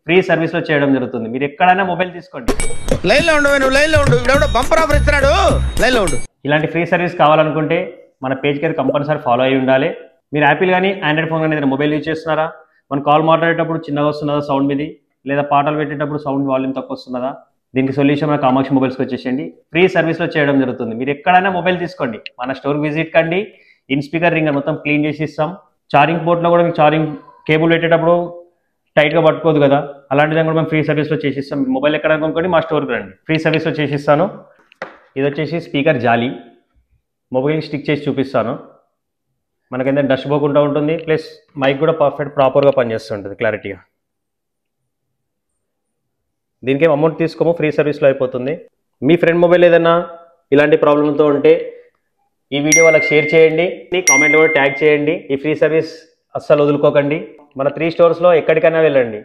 Free సర్వీస్లో చేయడం జరుగుతుంది. మీరు ఎక్కడైనా మొబైల్ తీసుకోండి. లైన్లో ఉండు, నువ్వు లైన్లో ఉండు. ఇప్పుడు బంపర్ ఆఫర్ ఇస్తున్నాడు, లైన్లో ఉండు. ఇలాంటి ఫ్రీ సర్వీస్ కావాలనుకుంటే మన పేజ్కి అయితే కంపల్సరీ ఫాలో అయి ఉండాలి. మీరు యాపిల్ కానీ ఆండ్రాయిడ్ ఫోన్ కానీ ఏదైనా మొబైల్ యూజ్ చేస్తున్నారా? మన కాల్ మాట్లాడేటప్పుడు చిన్నగా వస్తున్నదా సౌండ్ మీది, లేదా పాటలు పెట్టేటప్పుడు సౌండ్ వాల్యూమ్ తక్కువ వస్తున్నదా? దీనికి సొల్యూషన్ మన కామాక్షి మొబైల్స్కి వచ్చేసేయండి. ఫ్రీ సర్వీస్లో చేయడం జరుగుతుంది. మీరు ఎక్కడైనా మొబైల్ తీసుకోండి, మన స్టోర్కి విజిట్ కండి. ఇన్ స్పీకర్ రింగర్ మొత్తం క్లీన్ చేసి ఇస్తాం. ఛార్జింగ్ పోర్ట్లో కూడా మీకు ఛార్జింగ్ కేబుల్ పెట్టేటప్పుడు టైట్గా పట్టుకోదు కదా, అలాంటి దాన్ని కూడా మేము ఫ్రీ సర్వీస్లో చేసిస్తాం. మొబైల్ ఎక్కడ కొనుక్కోండి, మా స్టోర్కి రండి, ఫ్రీ సర్వీస్లో చేసిస్తాను. ఇది వచ్చేసి స్పీకర్ జాలి, మొబైల్ స్టిక్ చేసి చూపిస్తాను. మనకైతే డస్ట్ పోకుండా ఉంటుంది, ప్లస్ మైక్ కూడా ప్రాపర్గా పనిచేస్తుంటుంది క్లారిటీగా. దీనికి ఏం అమౌంట్ తీసుకోము, ఫ్రీ సర్వీస్లో అయిపోతుంది. మీ ఫ్రెండ్ మొబైల్ ఏదైనా ఇలాంటి ప్రాబ్లంతో ఉంటే ఈ వీడియో వాళ్ళకి షేర్ చేయండి, కామెంట్లో కూడా ట్యాగ్ చేయండి. ఈ ఫ్రీ సర్వీస్ అస్సలు వదులుకోకండి. మన 3 స్టోర్స్లో ఎక్కడికైనా వెళ్ళండి,